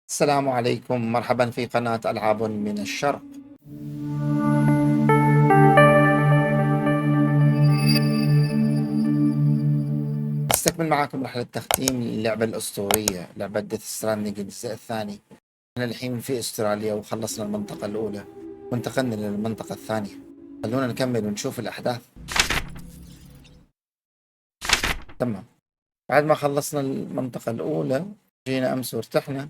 السلام عليكم، مرحبا في قناة ألعاب من الشرق. استكمل معكم رحلة تختيم اللعبة الأسطورية، لعبة ديث ستراندنج الجزء الثاني. احنا الحين في استراليا وخلصنا المنطقة الأولى وانتقلنا للمنطقة الثانية. خلونا نكمل ونشوف الأحداث. تمام، بعد ما خلصنا المنطقة الأولى جينا أمس وارتحنا،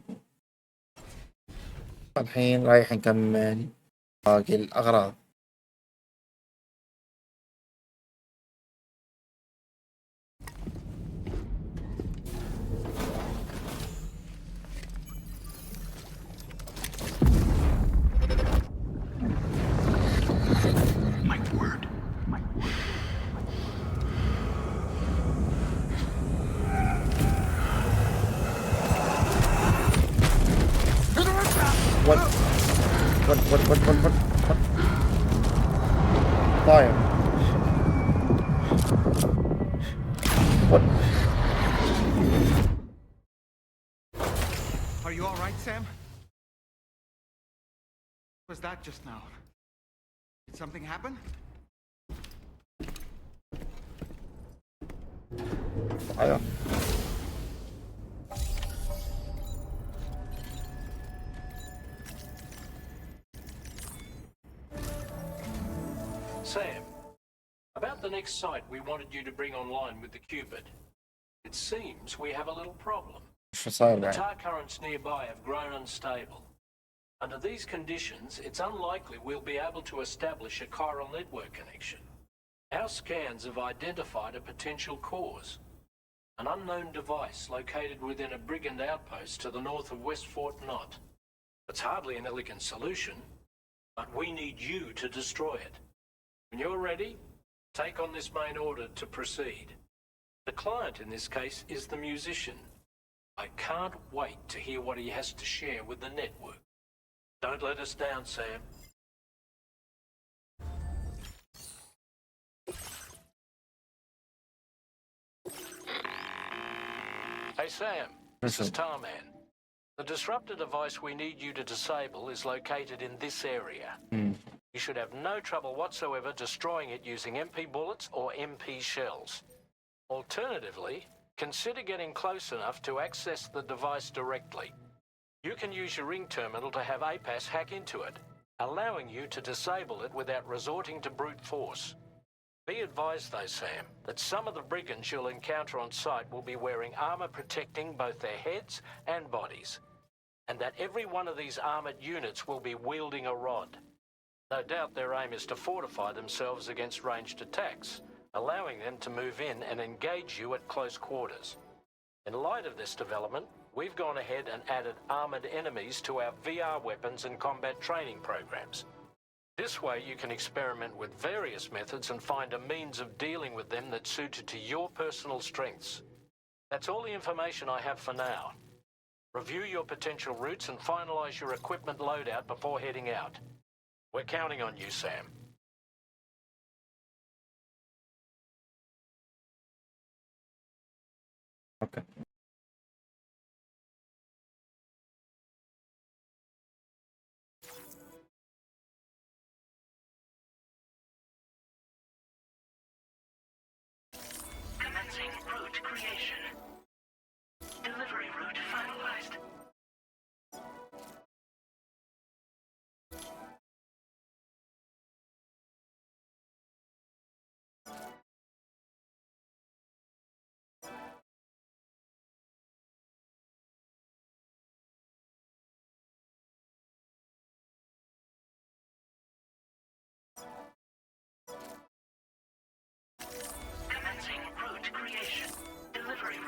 الحين رايح نكمل باقي الأغراض. what طاير. What? Are you all right, Sam? What was that just now? Did something happen? طاير. Sam, about the next site we wanted you to bring online with the Cupid. It seems we have a little problem. شو صاير The بعد؟ tar currents nearby have grown unstable. Under these conditions, it's unlikely we'll be able to establish a chiral network connection. Our scans have identified a potential cause. An unknown device located within a brigand outpost to the north of West Fort Knott. It's hardly an elegant solution, but we need you to destroy it. When you're ready, take on this main order to proceed. The client in this case is the musician. I can't wait to hear what he has to share with the network. Don't let us down, Sam. Hey, Sam. This is Tarman. The disruptor device we need you to disable is located in this area. You should have no trouble whatsoever destroying it using MP bullets or MP shells. Alternatively, consider getting close enough to access the device directly. You can use your ring terminal to have APAS hack into it, allowing you to disable it without resorting to brute force. Be advised though, Sam, that some of the brigands you'll encounter on site will be wearing armour protecting both their heads and bodies, and that every one of these armoured units will be wielding a rod. No doubt their aim is to fortify themselves against ranged attacks, allowing them to move in and engage you at close quarters. In light of this development, we've gone ahead and added armoured enemies to our VR weapons and combat training programs. This way you can experiment with various methods and find a means of dealing with them that's suited to your personal strengths. That's all the information I have for now. Review your potential routes and finalise your equipment loadout before heading out. We're counting on you, Sam. Okay. Commencing route creation. Delivery route finalized. Commencing route creation. Delivery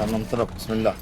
خلنا ننطلق بسم الله.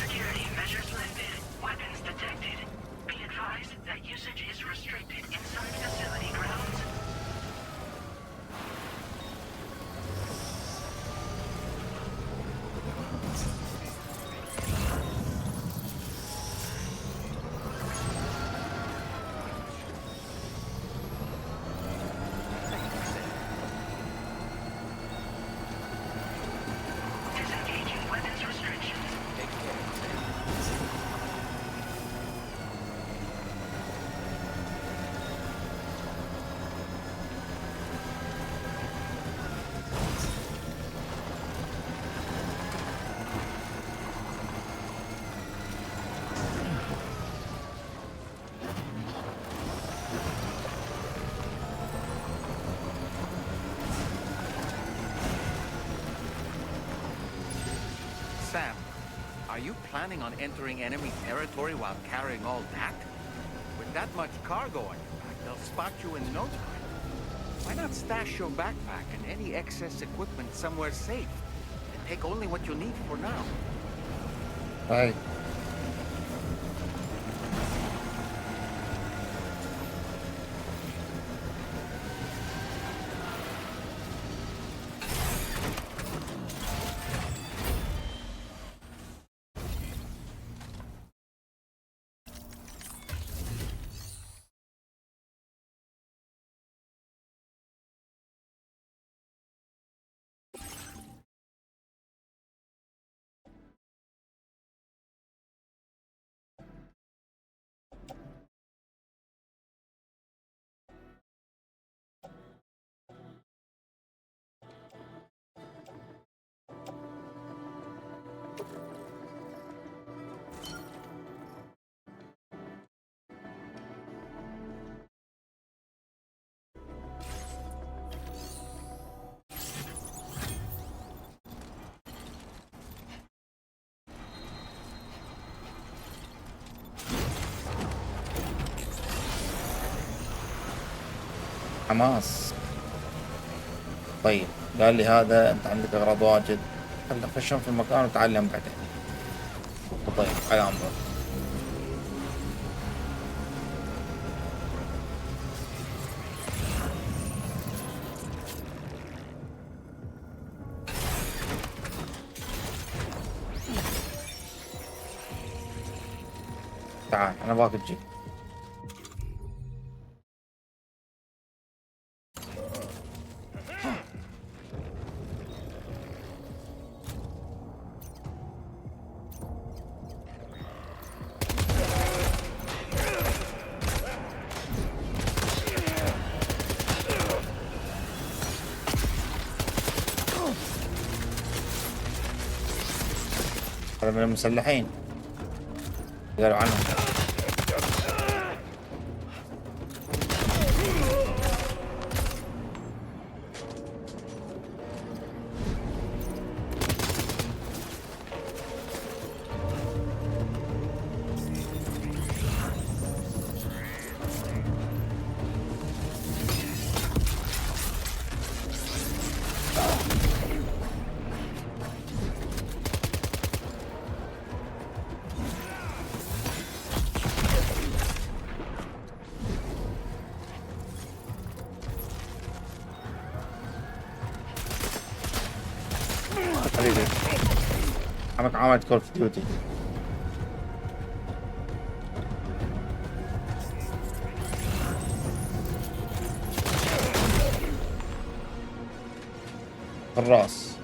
Security measures lifted. Weapons detected. Be advised that usage is restricted inside facility grounds. Disengaging weapons restrictions. Sam, are you planning on entering enemy territory while carrying all that? With that much cargo on your back, they'll spot you in no time. Why not stash your backpack and any excess equipment somewhere safe and take only what you need for now? هاي حماس. طيب قال لي هذا انت عندك اغراض واجد، خلنا خشهم في المكان وتعلم بعدين. طيب على امرك. تعال انا باك تجي. هذا من المسلحين قالوا عنهم. عمك عامل كول اوف ديوتي. في الراس.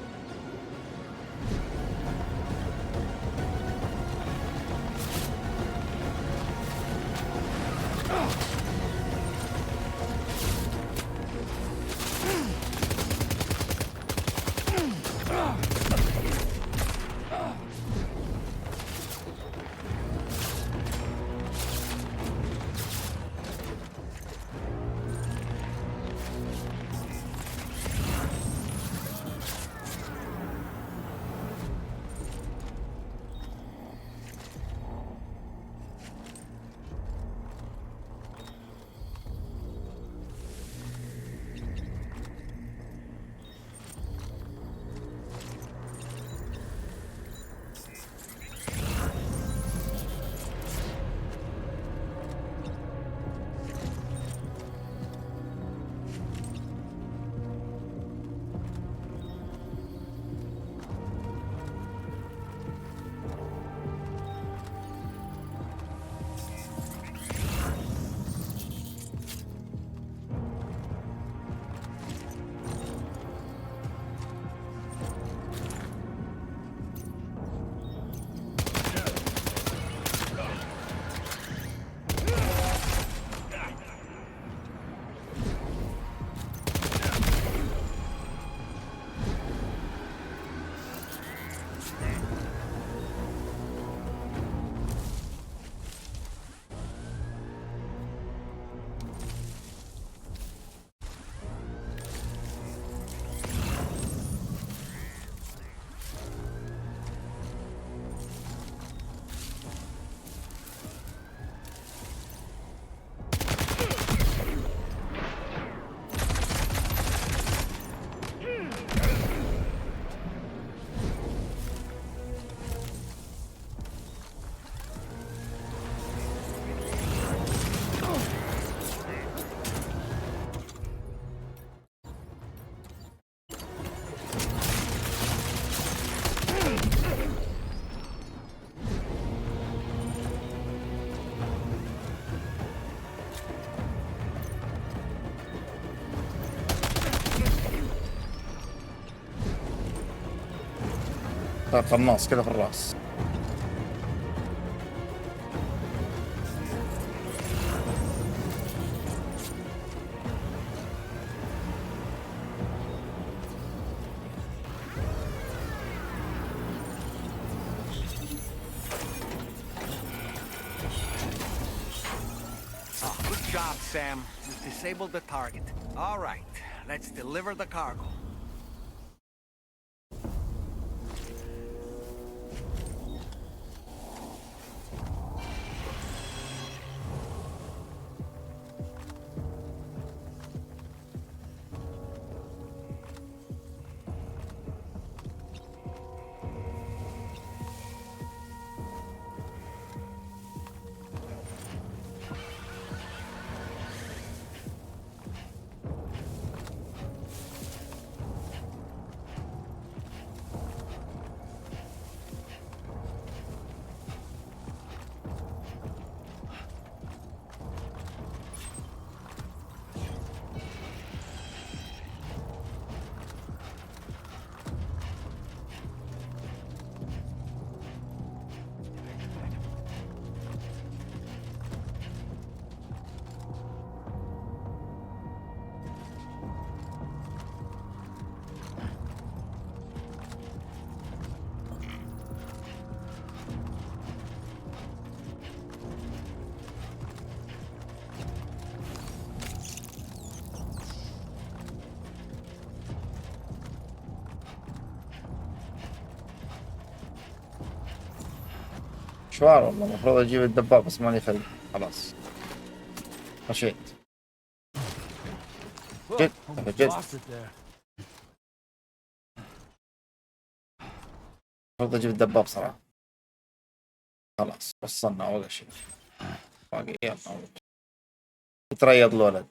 قناص كذا في الراس. Good job, Sam. You've disabled the target. All right, let's deliver the cargo. مشوار والله. المفروض اجيب الدباب بس ماني خلي. خلاص مشيت. جد جد. المفروض اجيب الدباب صراحة. خلاص وصلنا اول شيء. باقي يلا يتريض الولد.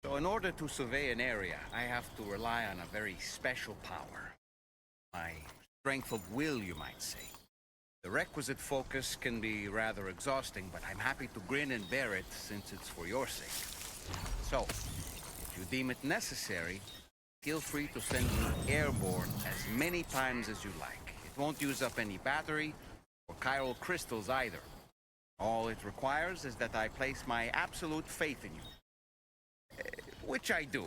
So in order to survey an area, I have to rely on a very special power. My strength of will, you might say. The requisite focus can be rather exhausting, but I'm happy to grin and bear it since it's for your sake. So, if you deem it necessary, feel free to send me airborne as many times as you like. It won't use up any battery or chiral crystals either. All it requires is that I place my absolute faith in you. Which I do,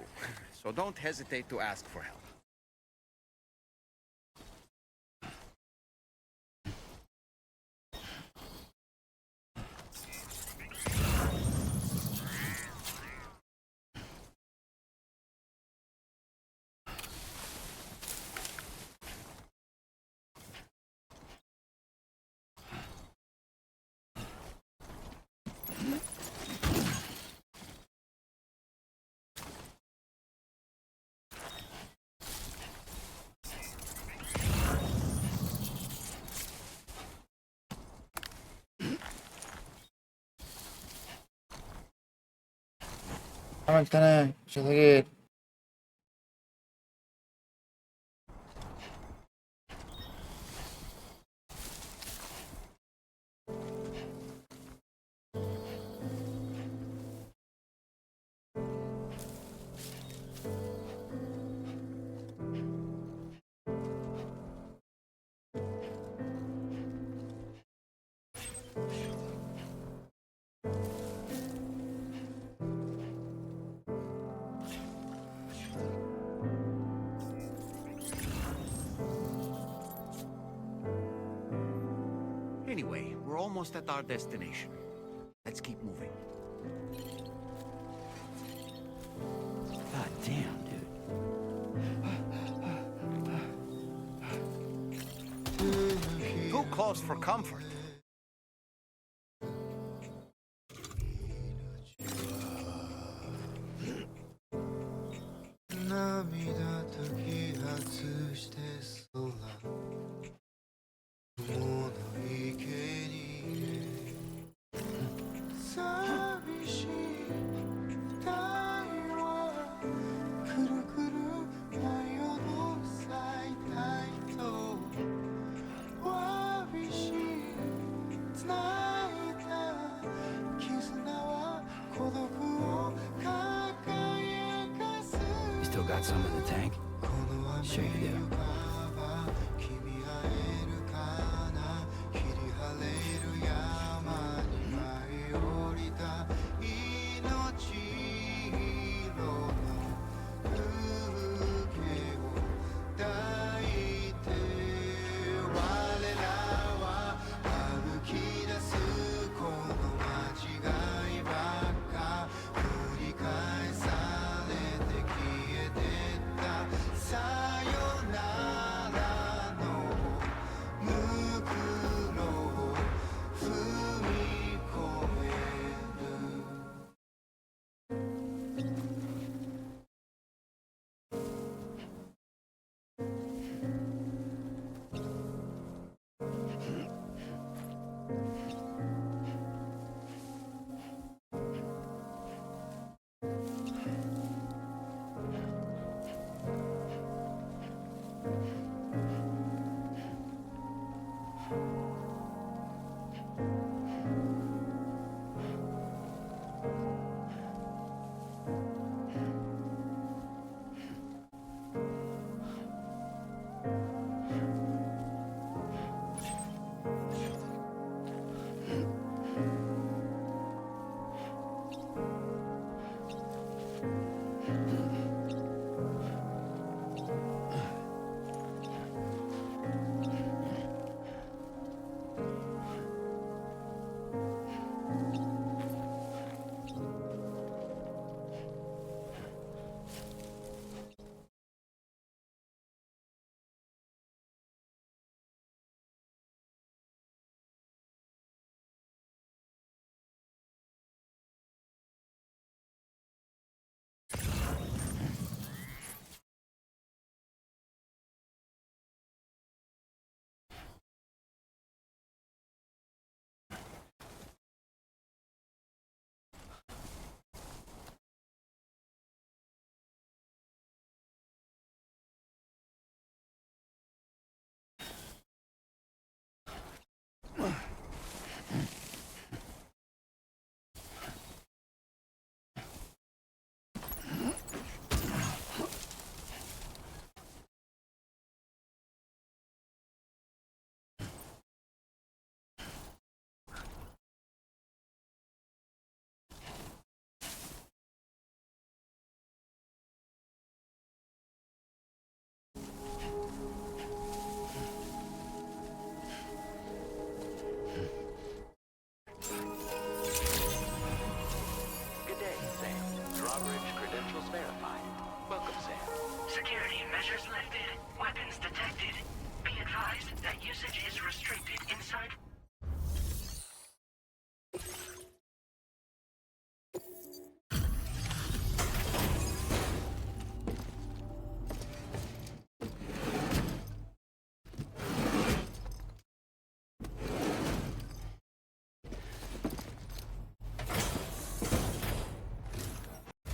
so don't hesitate to ask for help. عملت انا شو ثقيل. Anyway, we're almost at our destination. Let's keep moving. God damn, dude. Too close for comfort. You still got some in the tank? Sure you do.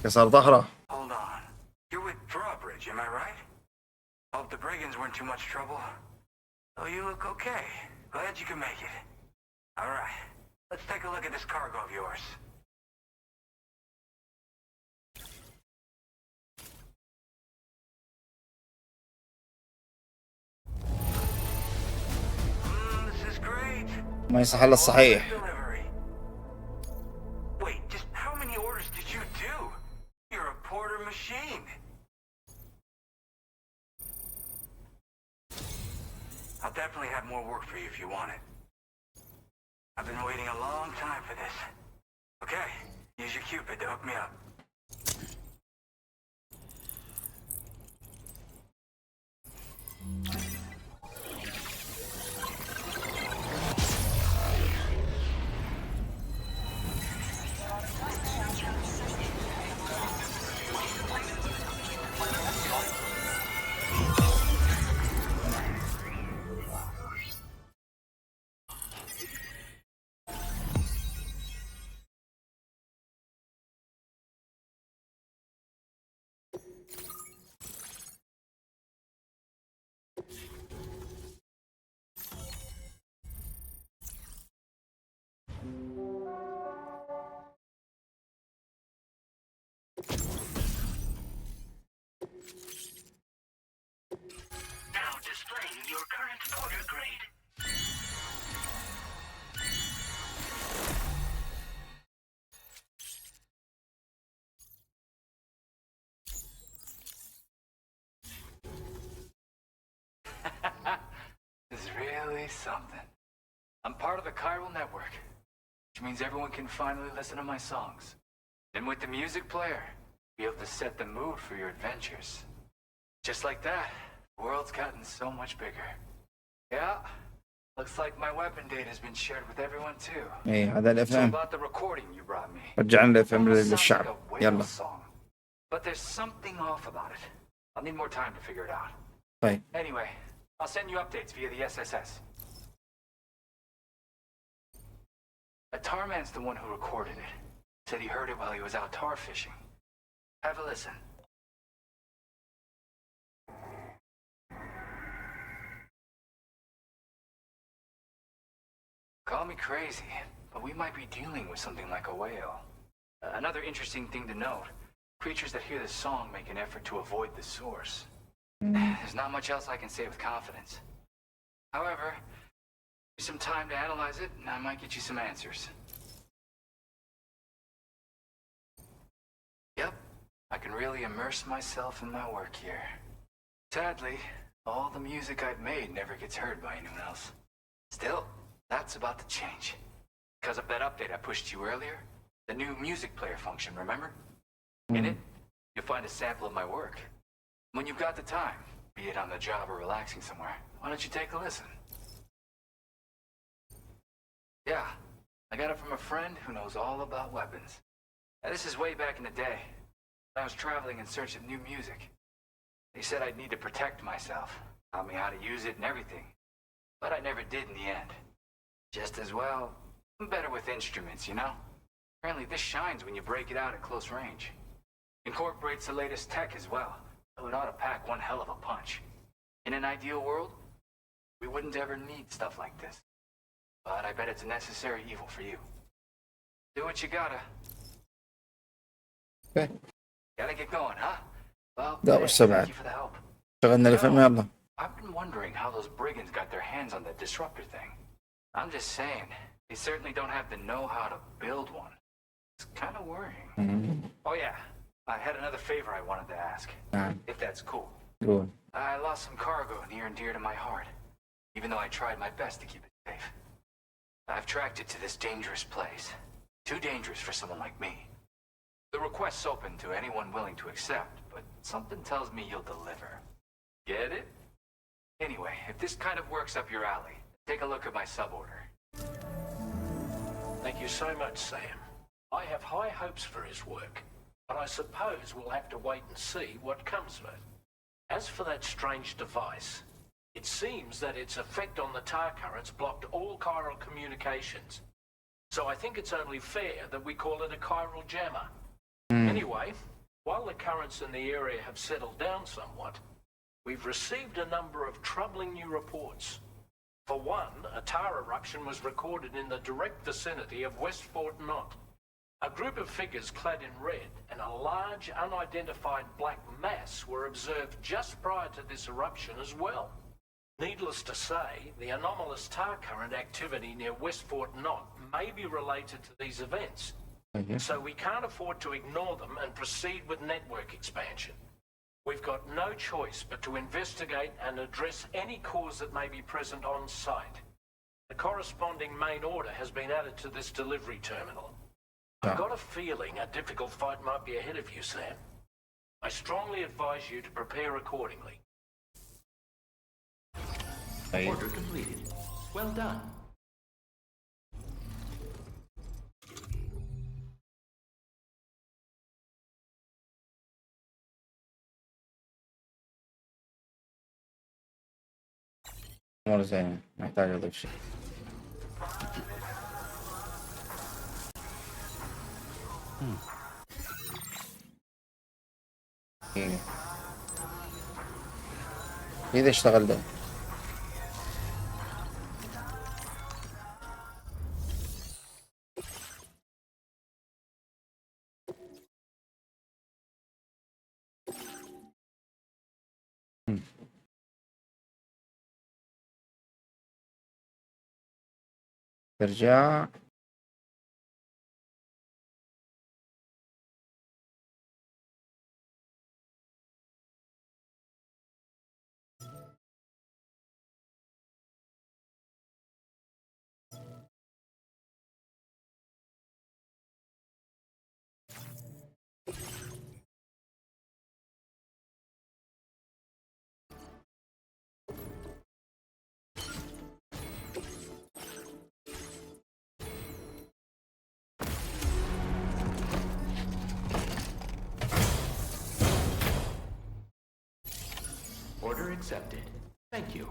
كسر ظهره. Hold on. You're with Drawbridge, am I right? Hope the brigands weren't too much trouble. Oh, you look okay. Glad you can make it. All right. Let's take a look at this cargo of yours. This is great. ما يصح الا الصحيح. Delivery. Wait, just how many orders did you do? You're a porter machine. I'll definitely have more work for you if you want it. I've been waiting a long time for this. Okay, use your Cupid to hook me up. Now displaying your current porter grade. This is really something. I'm part of the chiral network, which means everyone can finally listen to my songs. And with the music player, be able to set the mood for your adventures. Just like that, the world's gotten so much bigger. Yeah, looks like my weapon data has been shared with everyone too. ايه هذا الاف So ام. about the recording you brought me. رجعنا الاف ام Almost sounds للشعب. like a whale يلا. song. But there's something off about it. I'll need more time to figure it out. طيب. Anyway, I'll send you updates via the SSS. A tarman's the one who recorded it. Said he heard it while he was out tar fishing. Have a listen. Call me crazy, but we might be dealing with something like a whale. Another interesting thing to note, creatures that hear this song make an effort to avoid the source. There's not much else I can say with confidence. However, give me some time to analyze it, and I might get you some answers. Yep, I can really immerse myself in my work here. Sadly, all the music I've made never gets heard by anyone else. Still, that's about to change. Because of that update I pushed you earlier, the new music player function, remember? In it, you'll find a sample of my work. When you've got the time, be it on the job or relaxing somewhere, why don't you take a listen? Yeah, I got it from a friend who knows all about weapons. Now, this is way back in the day, when I was traveling in search of new music. They said I'd need to protect myself, taught me how to use it and everything. But I never did in the end. Just as well, I'm better with instruments, you know? Apparently this shines when you break it out at close range. Incorporates the latest tech as well, so it ought to pack one hell of a punch. In an ideal world, we wouldn't ever need stuff like this. But I bet it's a necessary evil for you. Do what you gotta. Okay. Gotta get going, huh? Well, لا وش سبعة. thank you for the help. شغلنا الاف ام يلا. I've been wondering how those brigands got their hands on that disruptor thing. I'm just saying, they certainly don't have the know-how to build one. It's kind of worrying. Oh yeah, I had another favor I wanted to ask, نعم. if that's cool. قول. I lost some cargo near and dear to my heart, even though I tried my best to keep it safe. I've tracked it to this dangerous place. Too dangerous for someone like me. The request's open to anyone willing to accept, but something tells me you'll deliver. Get it? Anyway, if this kind of works up your alley, take a look at my suborder. Thank you so much, Sam. I have high hopes for his work, but I suppose we'll have to wait and see what comes of it. As for that strange device, it seems that its effect on the tar currents blocked all chiral communications. So I think it's only fair that we call it a chiral jammer. Anyway, While the currents in the area have settled down somewhat, we've received a number of troubling new reports. For one, a tar eruption was recorded in the direct vicinity of West Fort Knot. A group of figures clad in red and a large unidentified black mass were observed just prior to this eruption as well. Needless to say, the anomalous tar current activity near West Fort Knot may be related to these events. So we can't afford to ignore them and proceed with network expansion. We've got no choice but to investigate and address any cause that may be present on site. The corresponding main order has been added to this delivery terminal. I've got a feeling a difficult fight might be ahead of you, Sam. I strongly advise you to prepare accordingly. Order completed. Well done. مرة زينة، محتاج أضيف شيء. إذا اشتغل ده ترجع Order accepted. Thank you.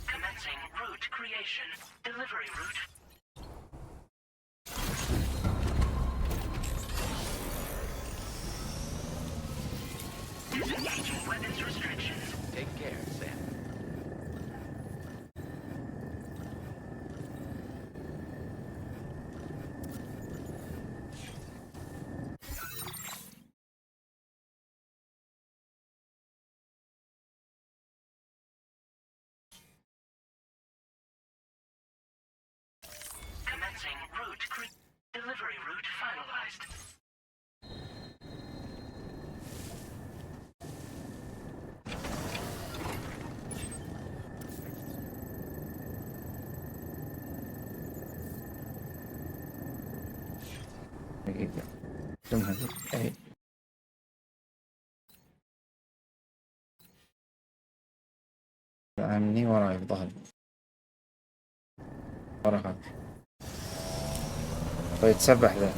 Commencing route creation. Delivery route. Disengaging weapons restrictions. Take care, Sam. Commencing route delivery route finalized. دقيقة جمها أي عمني وراي في ظهري وراها فيتسبح ذا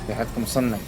في حد مصنع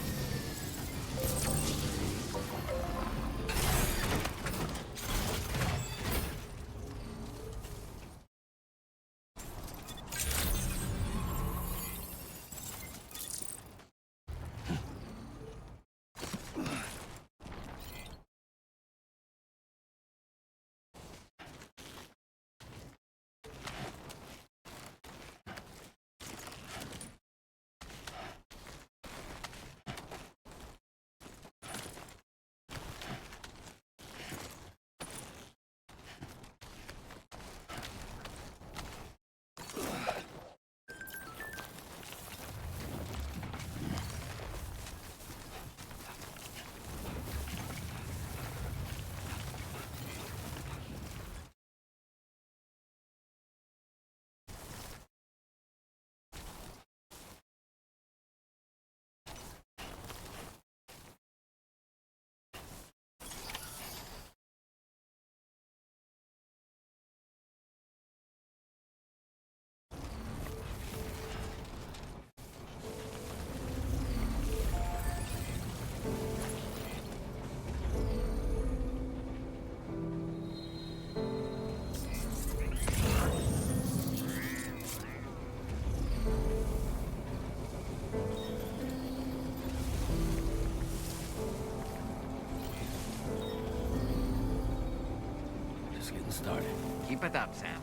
just getting started. Keep it up, Sam.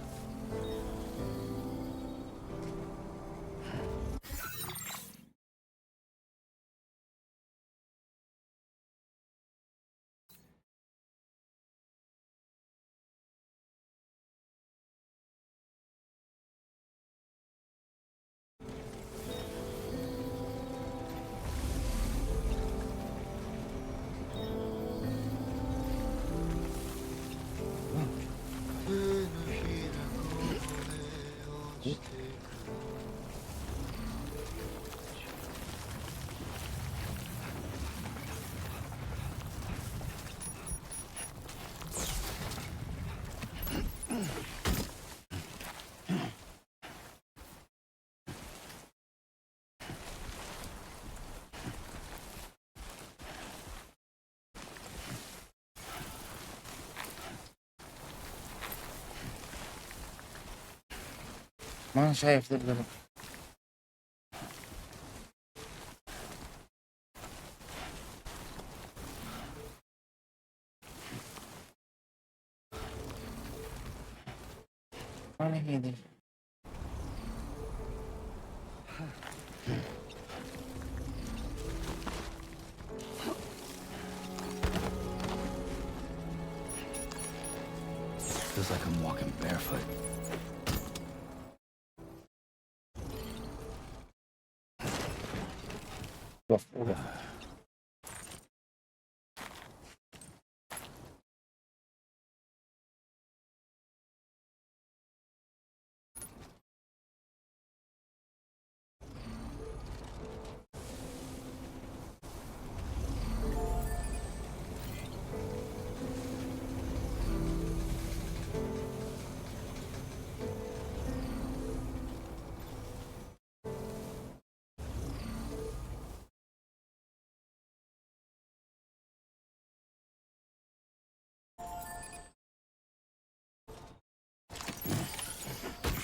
ما شايف ذا البلد. ما هي دي. Feels like I'm walking barefoot. وقف.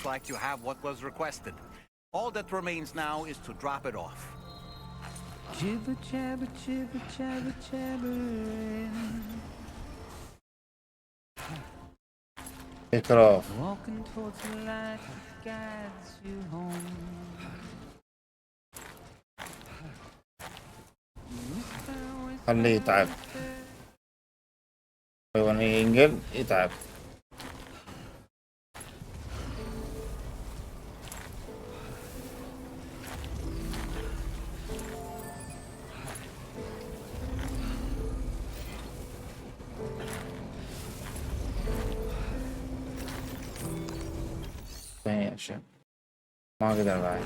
Looks like you have what was requested. All that remains now is to drop it off. Jibber jabber jibber jabber jabbering. إكراف. Walking towards the light that guides you home. خليه يتعب. أيوة ينقل يتعب. ثانية أشياء ما أقدر بعد.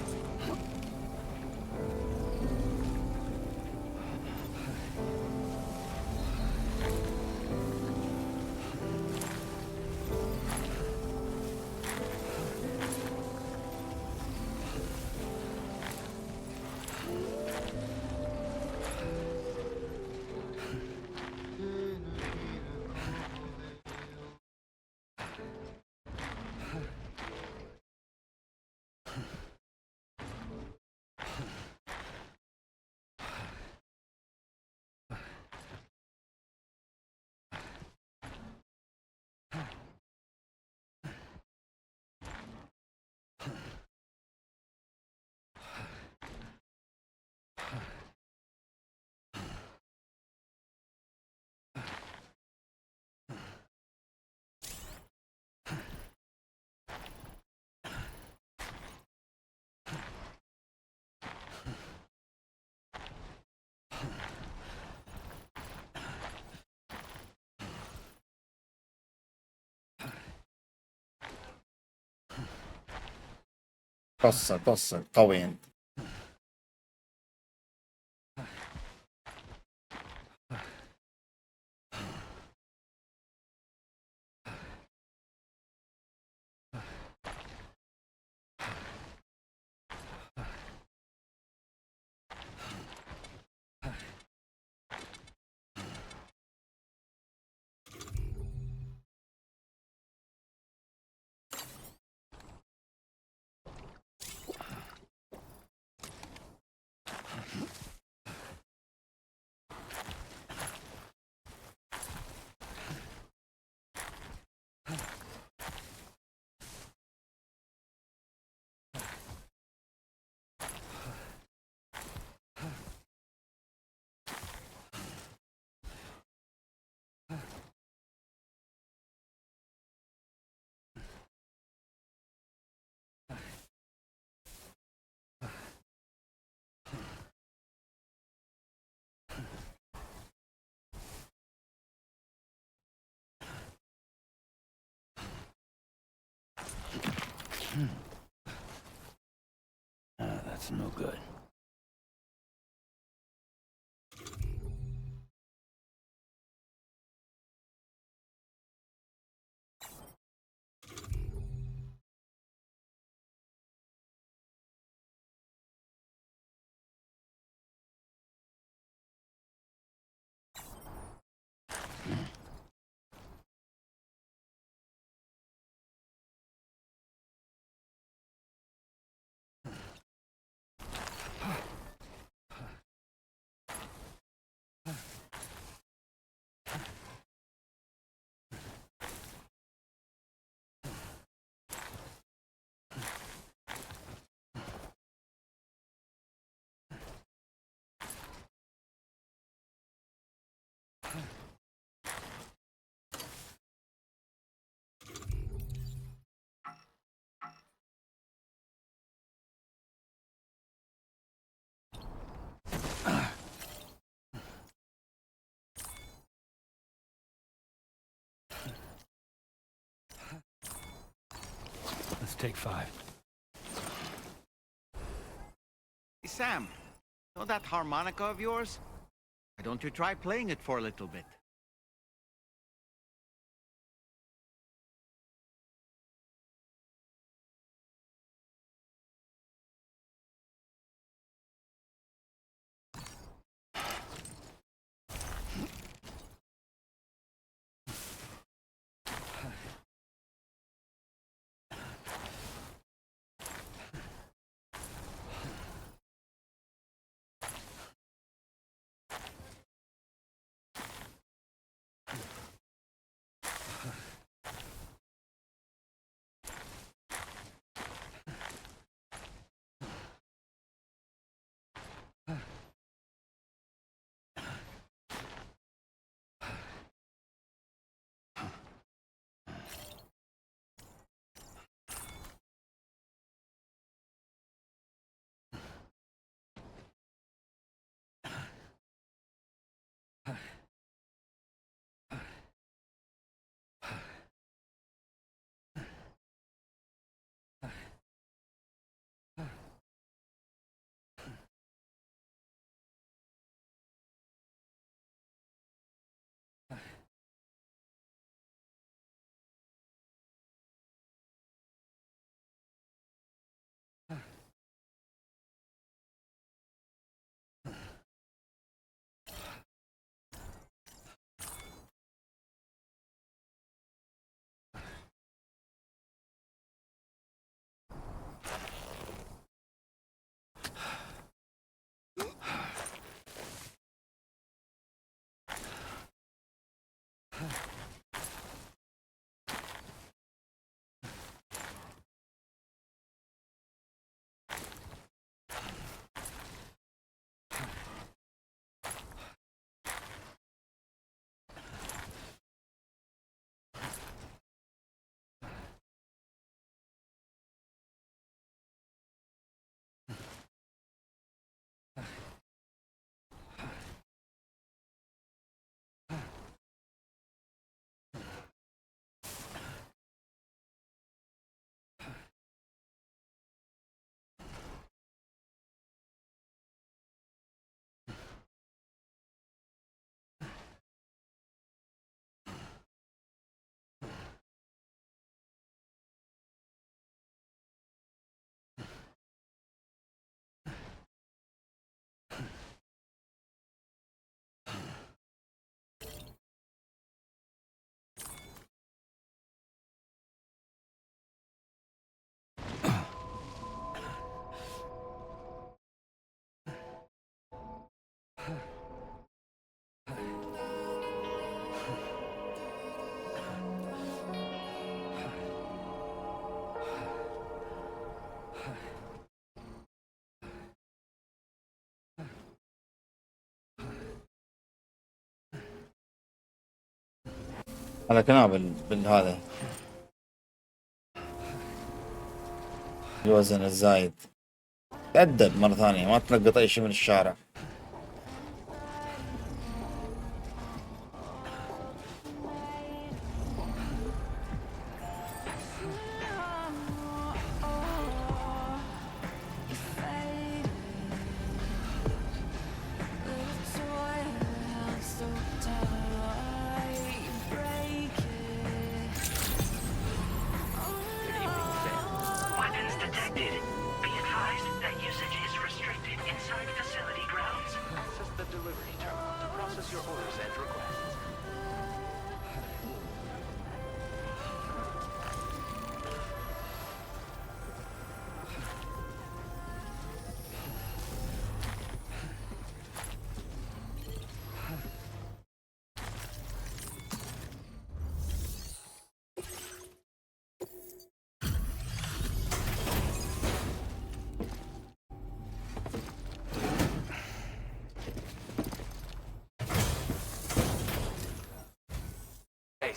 توصل قوي انت. That's no good. Let's take 5. Hey, Sam, know that harmonica of yours? Why don't you try playing it for a little bit? على كناب بالهذا الوزن الزايد. تأدب مرة ثانية، ما تنقط أي شيء من الشارع.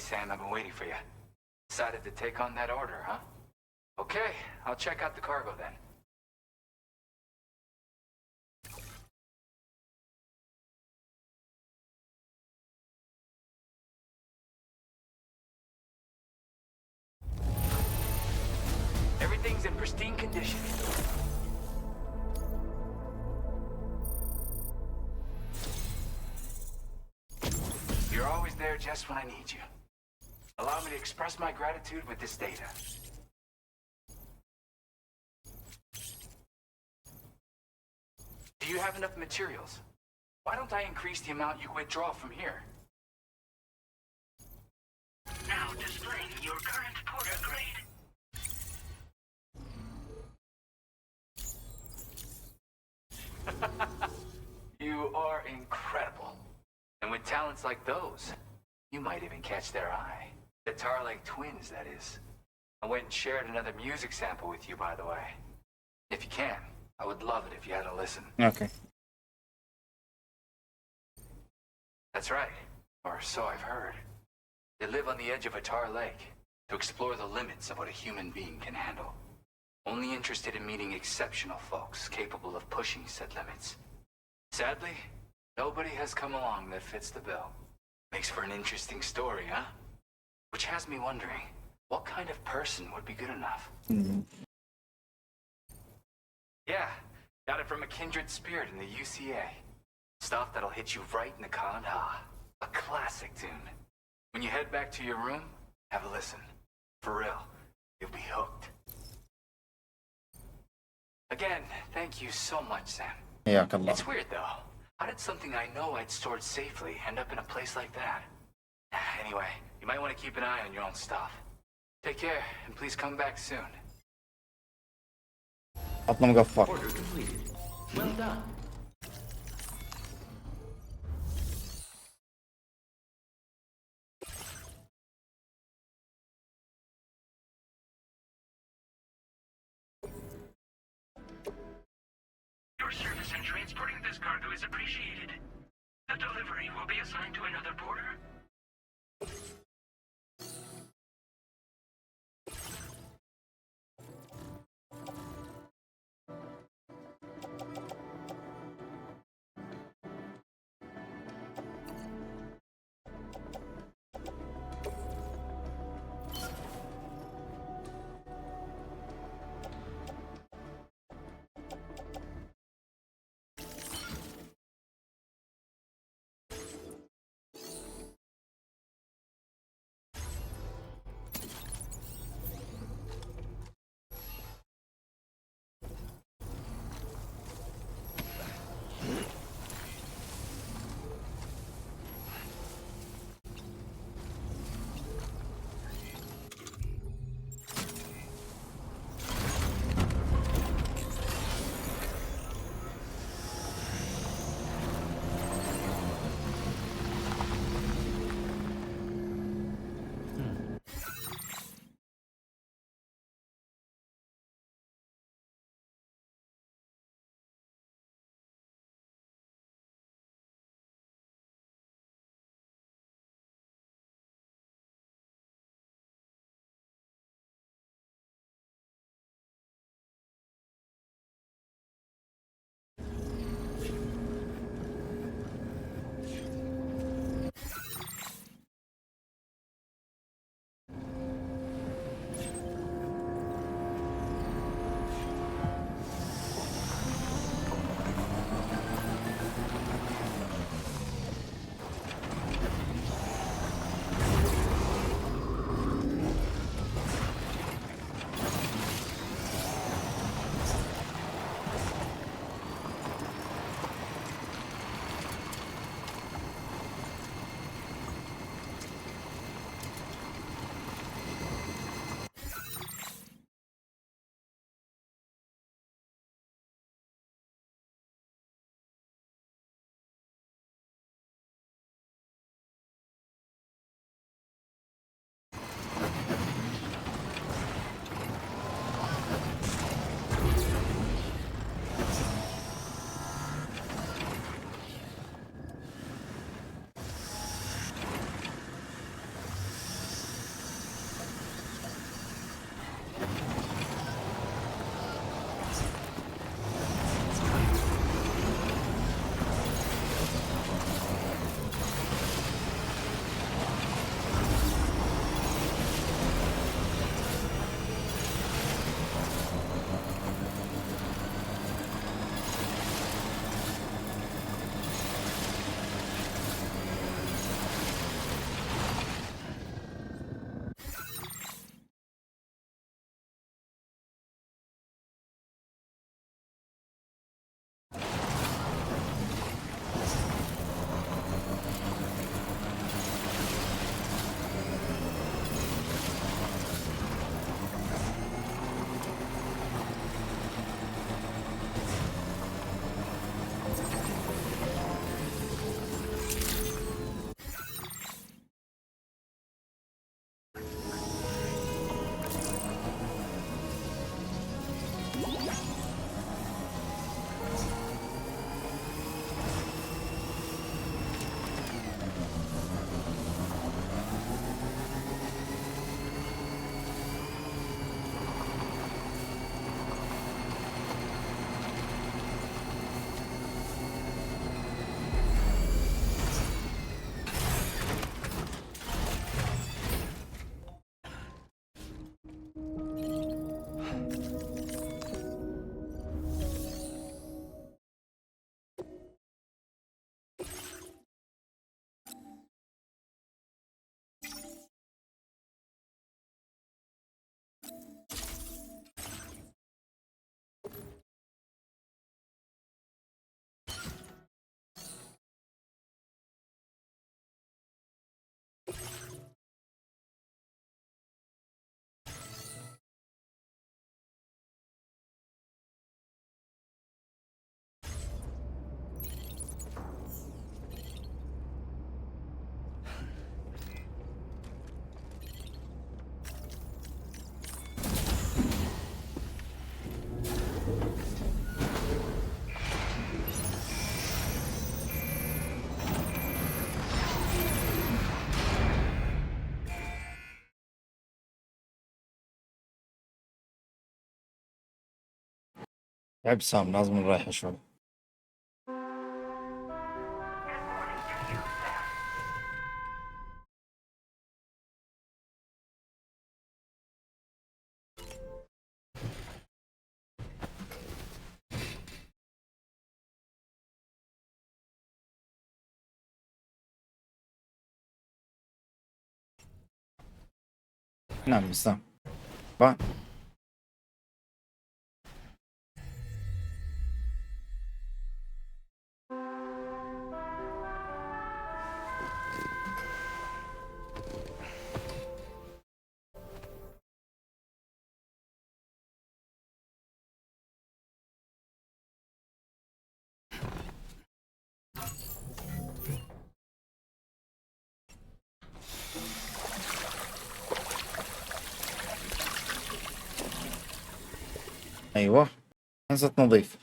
Sam. I've been waiting for you. Decided to take on that order, huh? Okay, I'll check out the cargo then. Everything's in pristine condition. You're always there just when I need you. Allow me to express my gratitude with this data. Do you have enough materials? Why don't I increase the amount you withdraw from here? Now displaying your current porter grade. You are incredible. And with talents like those, you might even catch their eye. The Tarlake twins, that is. I went and shared another music sample with you, by the way. If you can, I would love it if you had a listen. اوكي. That's right. Or so I've heard. They live on the edge of a tar lake to explore the limits of what a human being can handle. Only interested in meeting exceptional folks capable of pushing said limits. Sadly, nobody has come along that fits the bill. Makes for an interesting story, huh? Which has me wondering, what kind of person would be good enough? Yeah, got it from a kindred spirit in the UCA. Stuff that'll hit you right in the con-ha. A classic tune. When you head back to your room, have a listen. For real, you'll be hooked. Again, thank you so much, Sam. حياك الله. It's weird though. How did something I know I'd stored safely end up in a place like that? Anyway, you might want to keep an eye on your own stuff. Take care, and please come back soon. عطنا مقفر. Order completed. Well done. Your service in transporting this cargo is appreciated. The delivery will be assigned to another porter. عيب سام، لازم نريح شوي. نعم سام. با. ايوه، نسيت نضيف.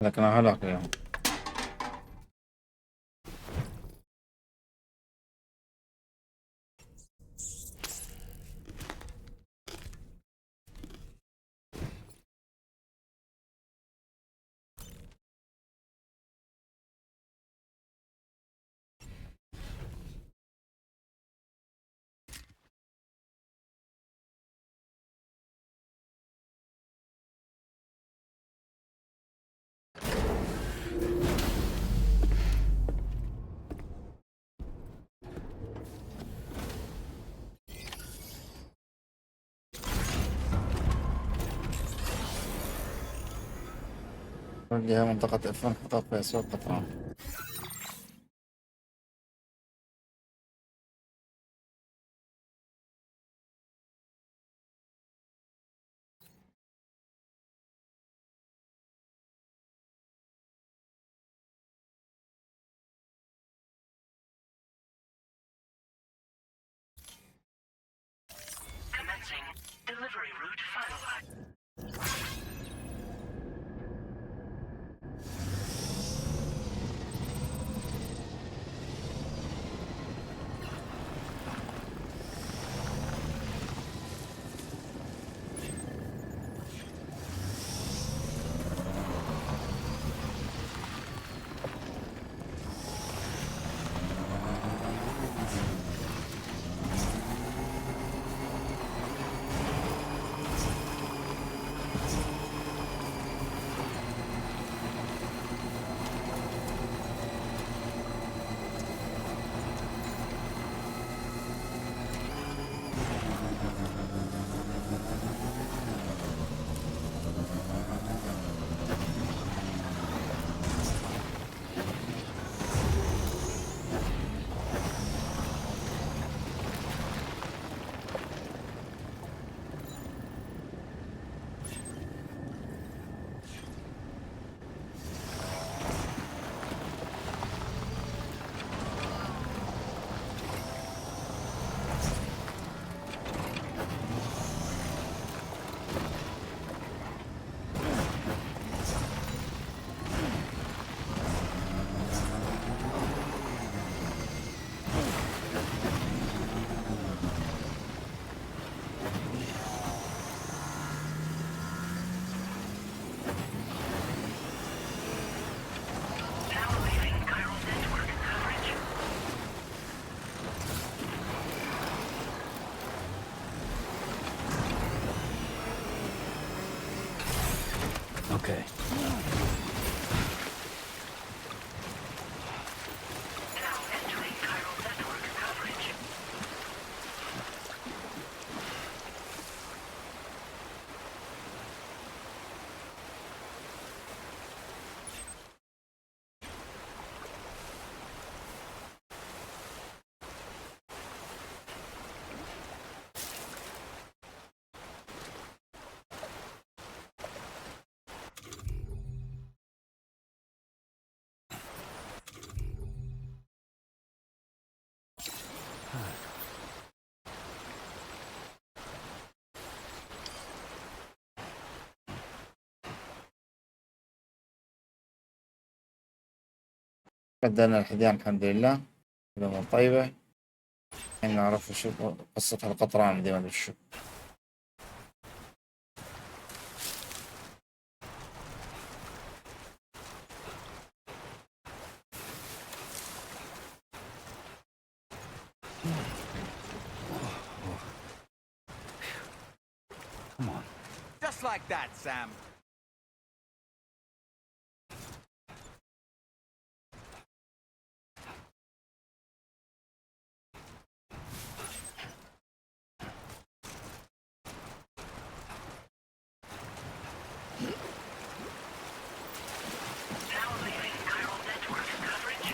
لكن هلاك اليوم. هي منطقة اف انحطاط فيها سوق قطران. Commencing delivery route finalized. Okay. Now entering chiral network coverage. بدلنا الحزام الحمد لله. الأمور طيبة. الحين نعرف شو قصة هالقطران دي، ما أدري شو. Come on. Just like that, Sam. Now leaving chiral network coverage.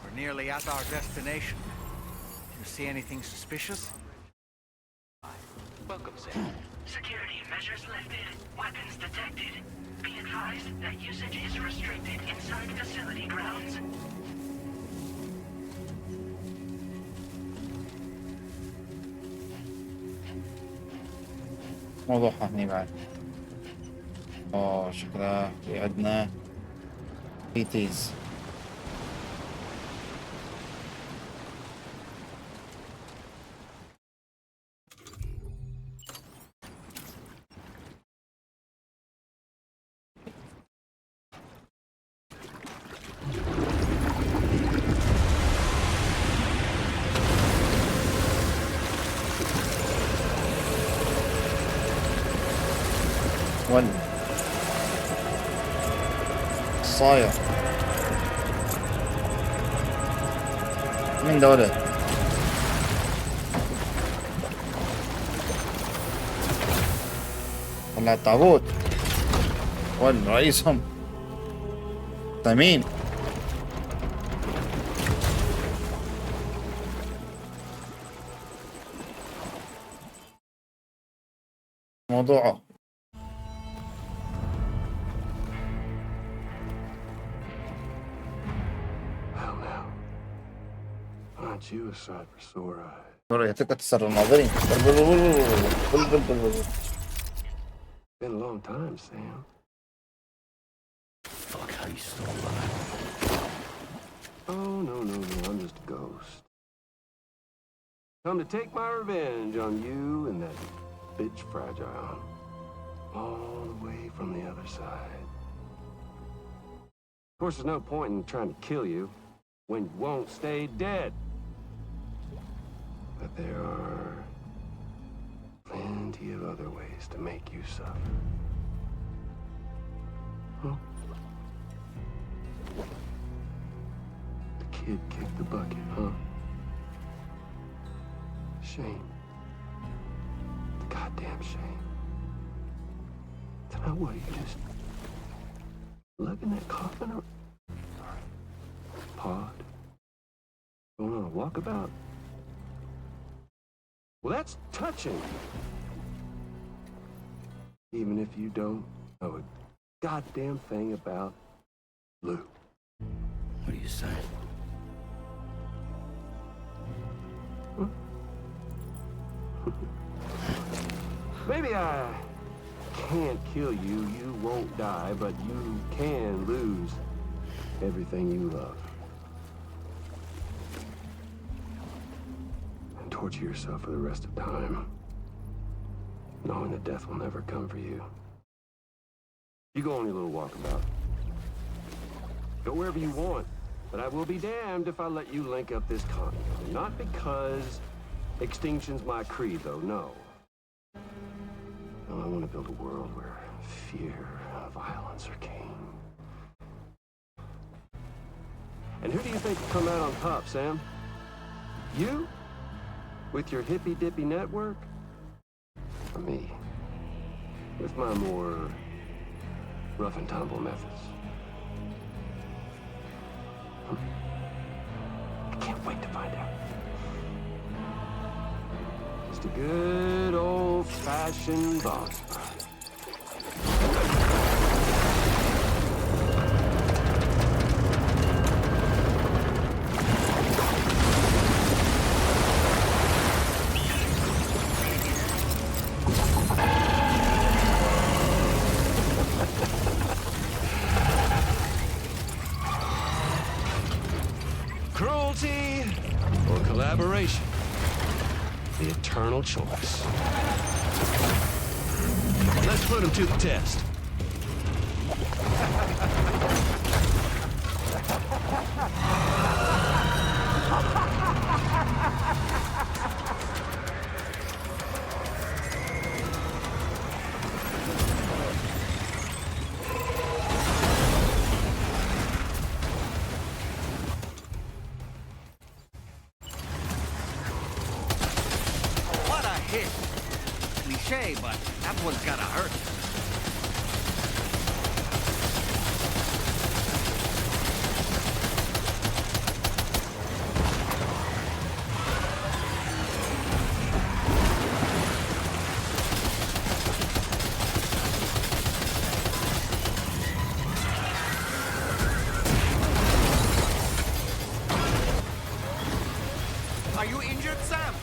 We're nearly at our destination. Do you see anything suspicious? Welcome, Sam. Security measures lifted. Weapons detected. Be advised that usage is restricted inside facility grounds. موضوعها هني بعد. شكلها في عندنا بيتيز. صايع. مين دولة؟ ولا الطاغوت ولا رئيسهم؟ مين؟ موضوعه Well, now, aren't you a sight for sore eyes? رؤيتك تسر الناظرين. بل بل بل بل بل بل. Been a long time, Sam. Fuck, how you still alive? Oh, no, I'm just a ghost. Come to take my revenge on you and that bitch Fragile. All the way from the other side. Of course, there's no point in trying to kill you when you won't stay dead. But there are plenty of other ways to make you suffer. Huh? The kid kicked the bucket, huh? Shame. The goddamn shame. Now what, you just lugging that coffin up? Pod? Going on a walkabout? Well, that's touching. Even if you don't know a goddamn thing about Lou. What are you saying? Huh? Maybe I can't kill you, you won't die, but you can lose everything you love. And torture yourself for the rest of time, knowing that death will never come for you. You go on your little walkabout. Go wherever you want, but I will be damned if I let you link up this continent. Not because extinction's my creed, though, no. Well, I want to build a world where fear and violence are king. And who do you think will come out on top, Sam? You? With your hippy-dippy network? Or me? With my more rough and tumble methods? I can't wait to find out. Just a good old-fashioned boss fight. Cruelty or collaboration? The eternal choice. Let's put him to the test. What a hit! Cliche, but that one's gotta hurt. Are you injured, Sam?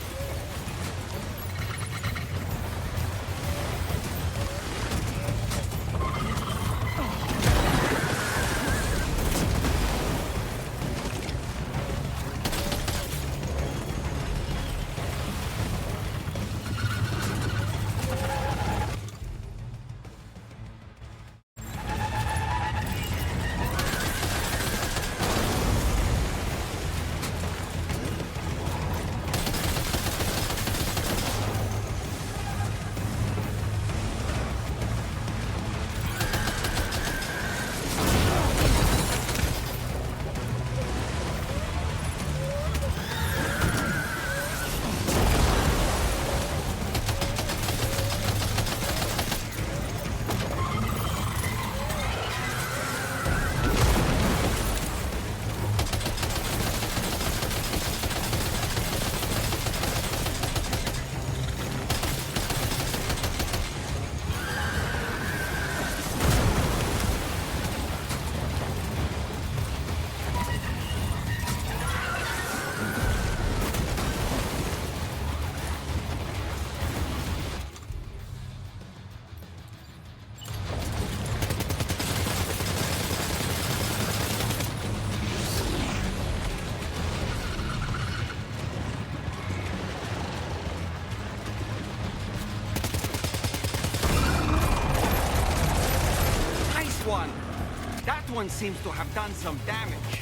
Someone seems to have done some damage.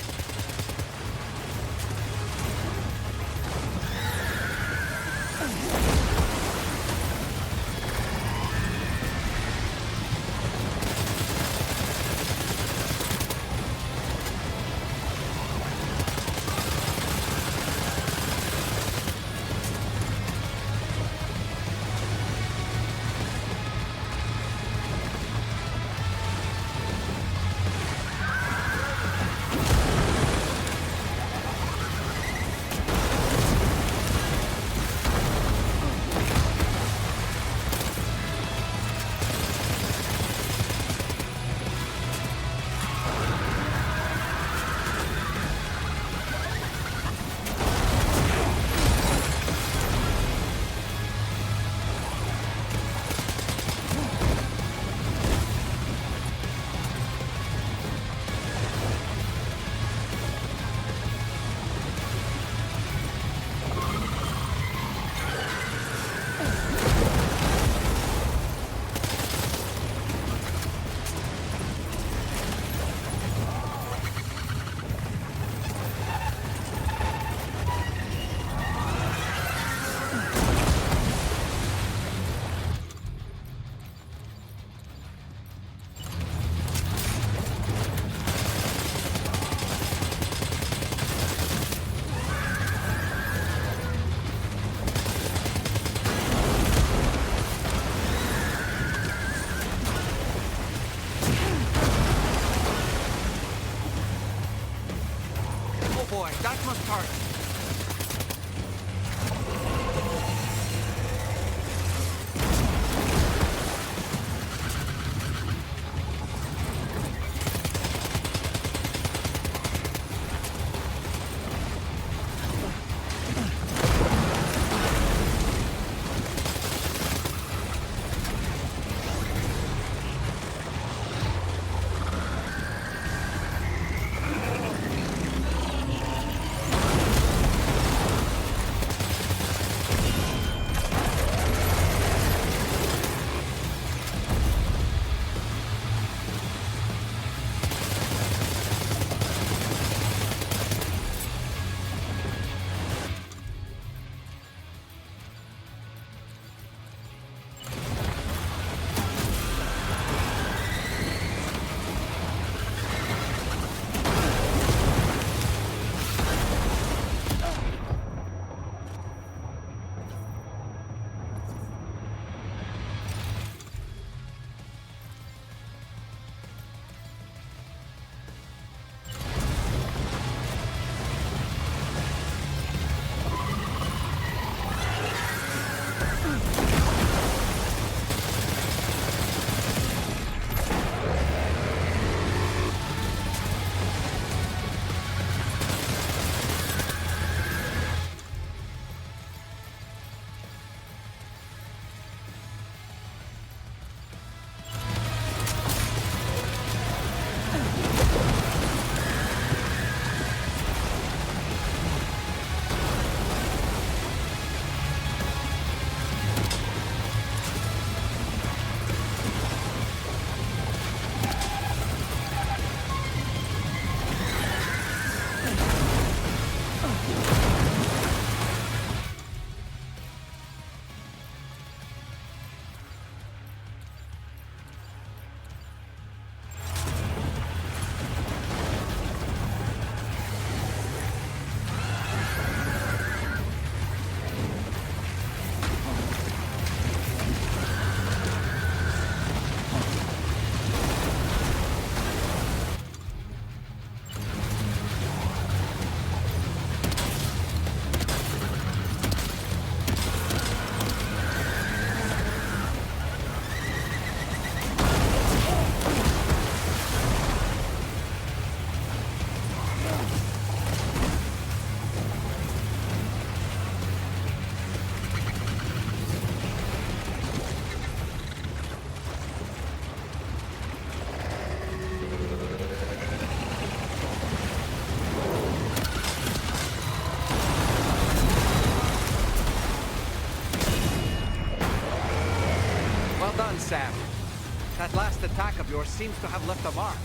Boy, that must hurt. Sam. That last attack of yours seems to have left a mark.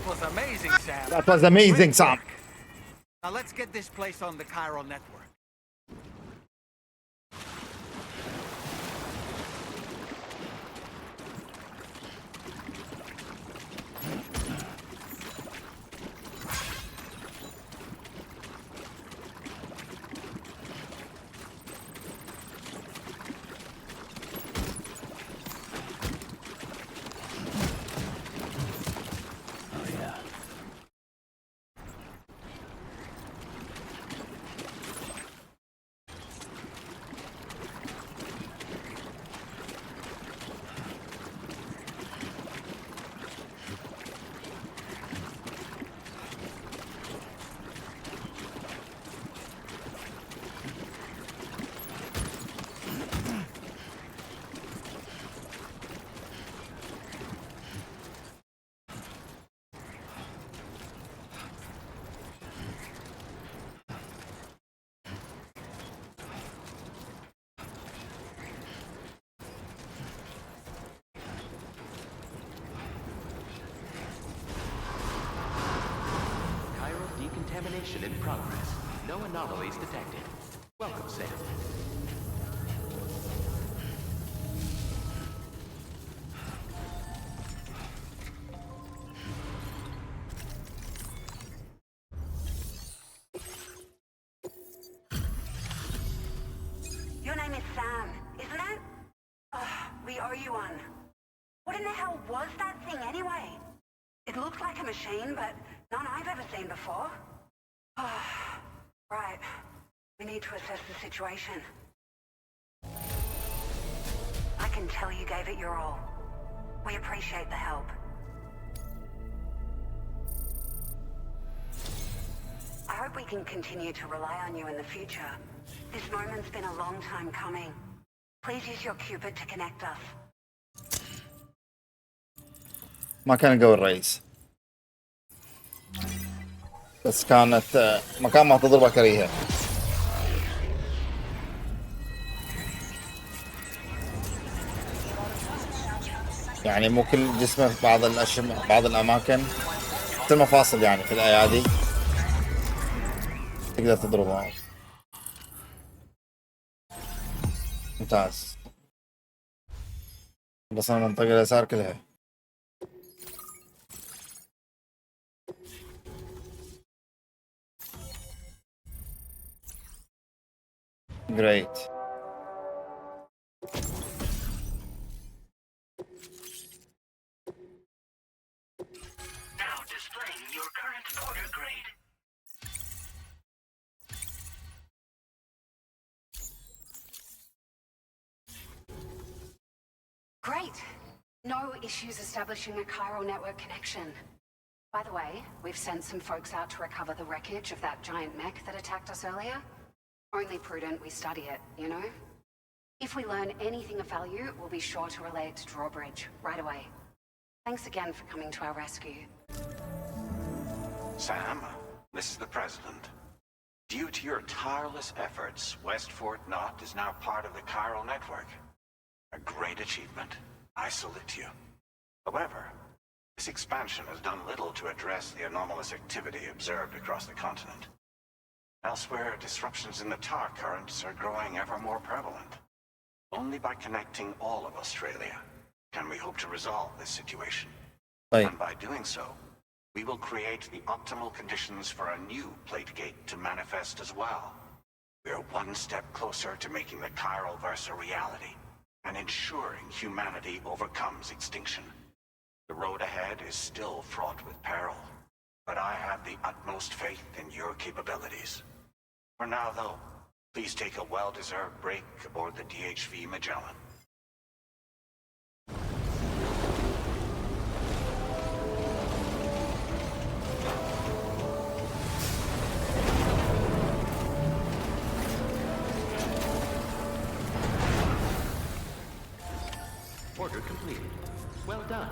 was amazing, Sam. That was amazing, Great Sam. work. Now let's get this place on the chiral network. Decontamination in progress. No anomalies detected. Welcome, Sam. Your name is Sam, isn't it? Oh, we owe you one. What in the hell was that thing anyway? It looked like a machine, but none I've ever seen before. Oh, right. We need to assess the situation. I can tell you gave it your all. We appreciate the help. I hope we can continue to rely on you in the future. This moment's been a long time coming. Please use your Cupid to connect us. ما كان جو الرئيس، بس كانت مكان ما تضربه كريهة. يعني مو كل جسمه في بعض الأماكن مثل المفاصل، يعني في الأيادي تقدر تضربها. ممتاز. بس المنطقة اليسار كلها. Great. Now displaying your current order grade. Great. No issues establishing a chiral network connection. By the way, we've sent some folks out to recover the wreckage of that giant mech that attacked us earlier. Only prudent we study it, you know? If we learn anything of value, we'll be sure to relay it to Drawbridge right away. Thanks again for coming to our rescue. Sam, this is the President. Due to your tireless efforts, West Fort Knot is now part of the chiral network. A great achievement. I salute you. However, this expansion has done little to address the anomalous activity observed across the continent. Elsewhere, disruptions in the tar currents are growing ever more prevalent. Only by connecting all of Australia can we hope to resolve this situation. And by doing so, we will create the optimal conditions for a new Plategate to manifest as well. We are one step closer to making the chiral verse a reality and ensuring humanity overcomes extinction. The road ahead is still fraught with peril, but I have the utmost faith in your capabilities. For now, though, please take a well-deserved break aboard the DHV Magellan. Order completed. Well done.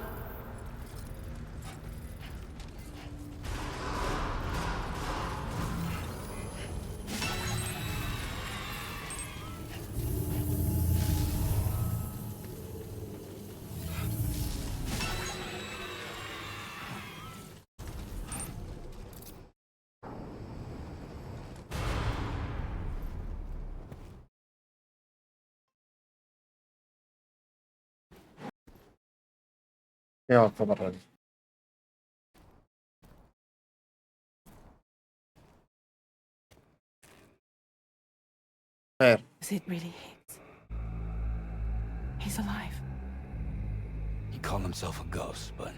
يا واقفة برا دي. خير. Is it really Higgs? He's alive. He called himself a ghost, but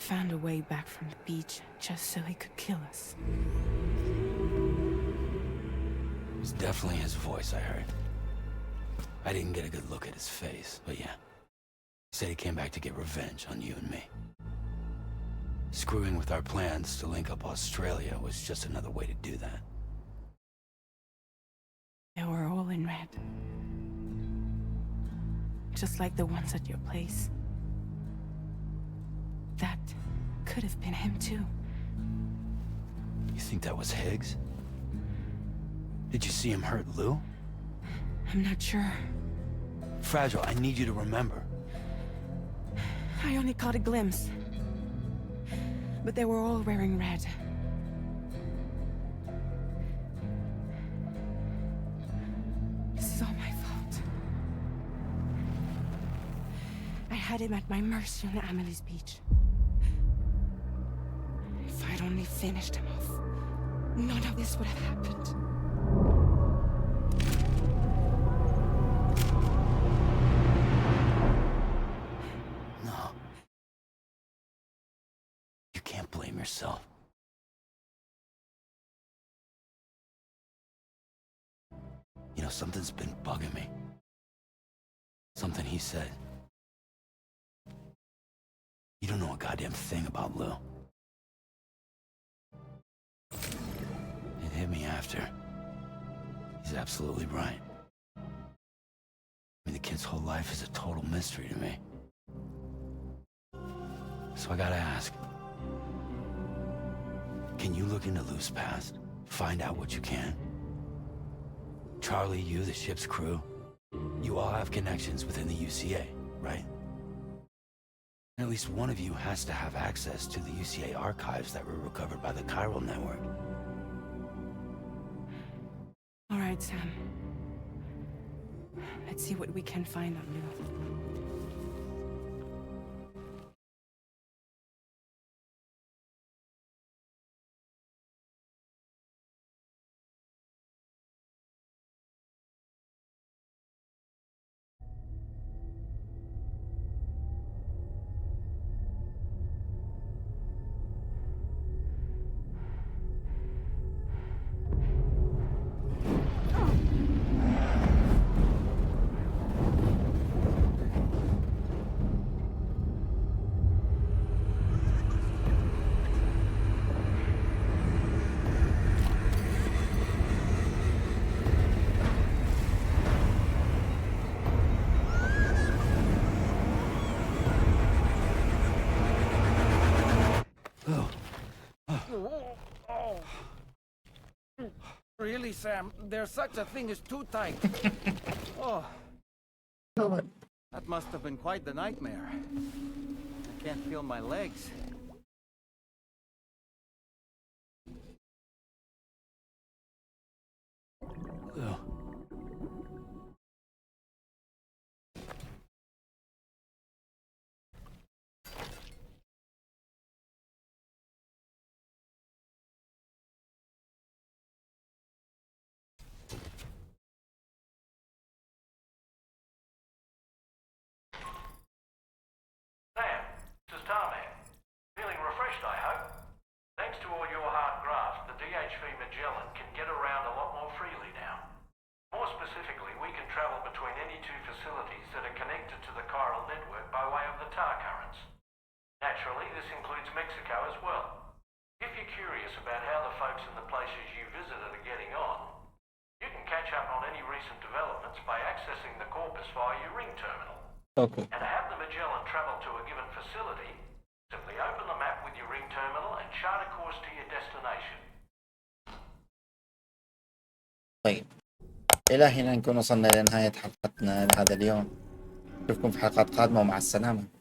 Found a way back from the beach just so he could kill us. it was definitely his voice I heard. I didn't get a good look at his face, but yeah. He said he came back to get revenge on you and me. Screwing with our plans to link up Australia was just another way to do that. They were all in red. Just like the ones at your place. That could have been him too. You think that was Higgs? Did you see him hurt Lou? I'm not sure. Fragile, I need you to remember. I only caught a glimpse. But they were all wearing red. This is all my fault. I had him at my mercy on Amelie's beach. If I'd only finished him off, none of this would have happened. No. You can't blame yourself. You know, something's been bugging me. Something he said. You don't know a goddamn thing about Lou. It hit me after. He's absolutely right. I mean, the kid's whole life is a total mystery to me. So I gotta ask. Can you look into Lou's past? Find out what you can? Charlie, you, the ship's crew, you all have connections within the UCA, right? At least one of you has to have access to the UCA archives that were recovered by the chiral network. All right, Sam. Let's see what we can find on Lou. Really, Sam? There's such a thing as too tight. Oh, that must have been quite the nightmare. I can't feel my legs. Lou. Sam, this is Tarman. Feeling refreshed, I hope. Thanks to all your hard graft, the DHV Magellan can get around a lot more freely now. More specifically, we can travel between any two facilities that are connected to the chiral network by way of the tar currents. Naturally, this includes Mexico as well. If you're curious about how the folks in the places you visited are getting on, you can catch up on any recent developments by accessing the corpus via your ring terminal. اوكي. And to have the Magellan travel to a given facility, simply open the map with your ring terminal and chart a course to your destination. طيب، إلى هنا نكون وصلنا إلى نهاية حلقتنا لهذا اليوم. نشوفكم في حلقات قادمة ومع السلامة.